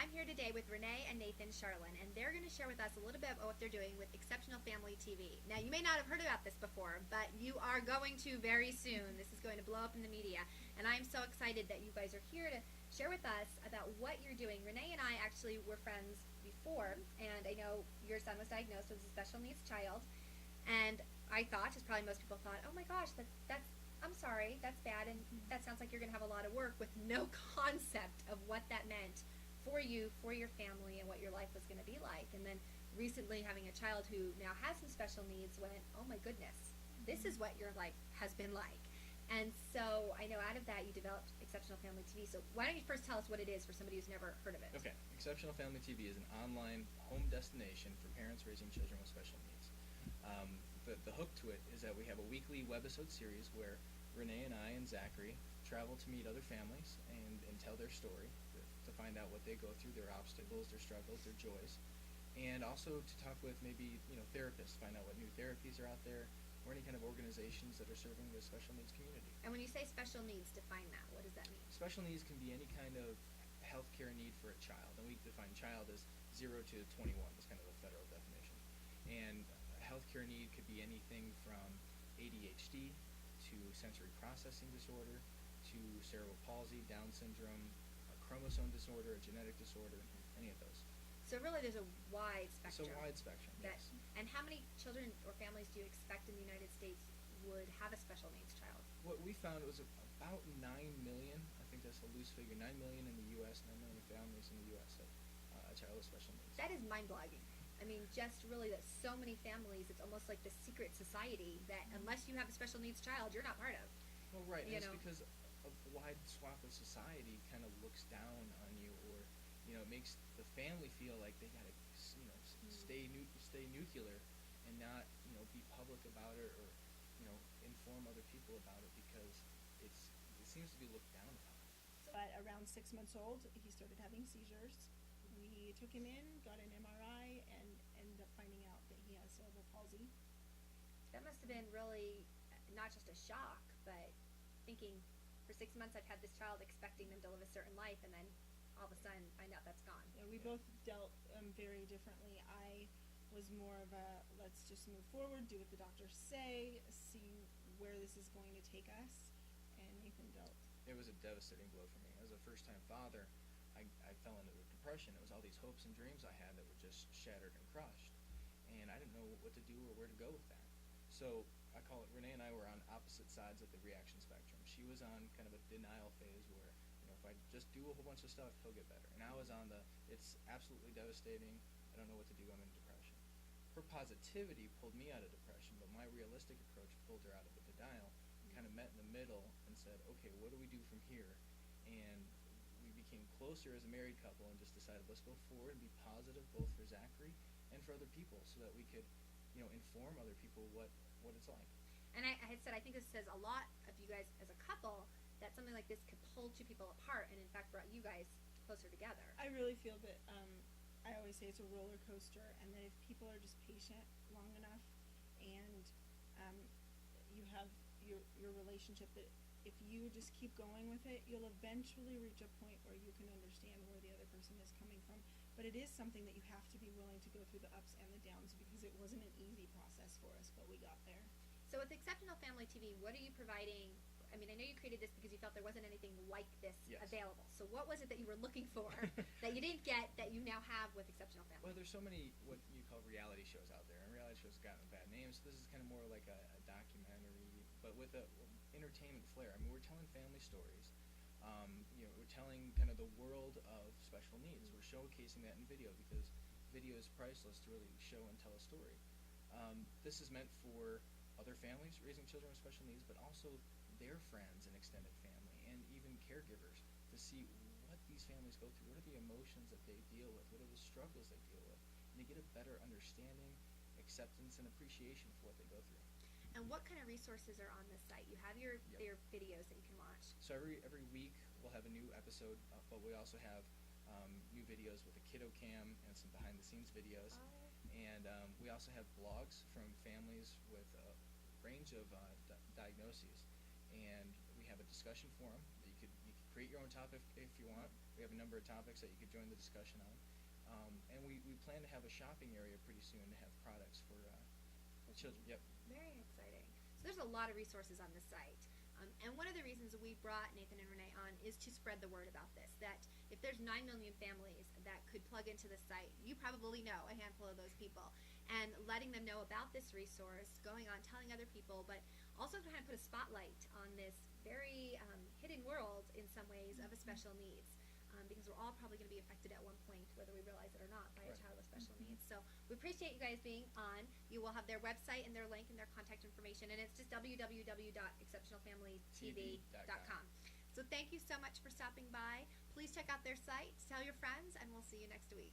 I'm here today with Renee and Nathan Charlin, and they're going to share with us a little bit about what they're doing with Exceptional Family TV. Now, you may not have heard about this before, but you are going to very soon. This is going to blow up in the media, and I'm so excited that you guys are here to share with us about what you're doing. Renee and I actually were friends before, and I know your son was diagnosed with a special needs child, and I thought, as probably most people thought, oh my gosh, that's I'm sorry, that's bad, and that sounds like you're going to have a lot of work, with no concept of what that meant for you, for your family, and what your life was going to be like. And then recently having a child who now has some special needs went, oh my goodness, this is what your life has been like. And so I know out of that you developed Exceptional Family TV. So why don't you first tell us what it is for somebody who's never heard of it? Okay, Exceptional Family TV is an online home destination for parents raising children with special needs. The hook to it is that we have a weekly webisode series where Renee and I and Zachary travel to meet other families and tell their story, to find out what they go through, their obstacles, their struggles, their joys, and also to talk with maybe therapists, find out what new therapies are out there, or any kind of organizations that are serving the special needs community. And when you say special needs, define that. What does that mean? Special needs can be any kind of healthcare need for a child, and we define child as 0 to 21. That's kind of the federal definition. And a healthcare need could be anything from ADHD to sensory processing disorder to cerebral palsy, Down syndrome, a chromosome disorder, a genetic disorder, any of those. So really there's a wide spectrum. It's a wide spectrum, yes. And how many children or families do you expect in the United States would have a special needs child? What we found was about 9 million, I think that's a loose figure, 9 million in the U.S., 9 million families in the U.S. have a child with special needs. That is mind-boggling. I mean, just really that so many families, it's almost like the secret society that unless you have a special needs child, you're not part of. Well, right, and it's because a wide swath of society kind of looks down on you, or it makes the family feel like they gotta stay nuclear and not be public about it, or inform other people about it, because it seems to be looked down upon. But around 6 months old, he started having seizures. We took him in, got an MRI, and ended up finding out that he has cerebral palsy. That must have been really not just a shock, but thinking, for 6 months I've had this child, expecting them to live a certain life, and then all of a sudden find out that's gone. Yeah, we both dealt very differently. I was more of a, let's just move forward, do what the doctors say, see where this is going to take us, and Nathan dealt. It was a devastating blow for me. As a first-time father, I fell into a depression. It was all these hopes and dreams I had that were just shattered and crushed, and I didn't know what to do or where to go with that. So I call it, Renee and I were on opposite sides of the reaction spectrum. She was on kind of a denial phase where, if I just do a whole bunch of stuff, he'll get better. And I was on it's absolutely devastating, I don't know what to do, I'm in depression. Her positivity pulled me out of depression, but my realistic approach pulled her out of the denial. We kind of met in the middle and said, okay, what do we do from here? And we became closer as a married couple and just decided, let's go forward and be positive, both for Zachary and for other people, so that we could inform other people what it's like. And I had said, I think this says a lot of you guys as a couple, that something like this could pull two people apart, and in fact brought you guys closer together. I really feel that, I always say it's a roller coaster, and that if people are just patient long enough, and you have your relationship, that if you just keep going with it, you'll eventually reach a point where you can understand where the other person is coming from. But it is something that you have to be willing to go through the ups and the downs, because it wasn't an easy process for us, but we got there. So with Exceptional Family TV, what are you providing? I mean, I know you created this because you felt there wasn't anything like this available. So what was it that you were looking for that you didn't get that you now have with Exceptional Family? Well, there's so many what you call reality shows out there, and reality shows have gotten a bad name, so this is kind of more like a documentary, but with a entertainment flair. I mean, we're telling family stories. We're telling kind of the world of special needs. We're showcasing that in video, because video is priceless to really show and tell a story. This is meant for other families raising children with special needs, but also their friends and extended family, and even caregivers, to see what these families go through, what are the emotions that they deal with, what are the struggles they deal with, and to get a better understanding, acceptance, and appreciation for what they go through. And what kind of resources are on this site? You have your videos that you can watch. So every week we'll have a new episode, but we also have new videos with a kiddo cam and some behind-the-scenes videos. And we also have blogs from families with a range of diagnoses. And we have a discussion forum that you could create your own topic if you want. We have a number of topics that you could join the discussion on. And we plan to have a shopping area pretty soon to have products for children. Yep. Very exciting. So there's a lot of resources on the site. And one of the reasons we brought Nathan and Renee on is to spread the word about this, that if there's 9 million families that could plug into the site, you probably know a handful of those people. And letting them know about this resource, going on, telling other people, but also trying to put a spotlight on this very hidden world in some ways of a special needs. Because we're all probably going to be affected at one point, whether we realize it or not, by a Right. child with special needs. So we appreciate you guys being on. You will have their website and their link and their contact information, and it's just www.exceptionalfamilytv.com. So thank you so much for stopping by. Please check out their site, tell your friends, and we'll see you next week.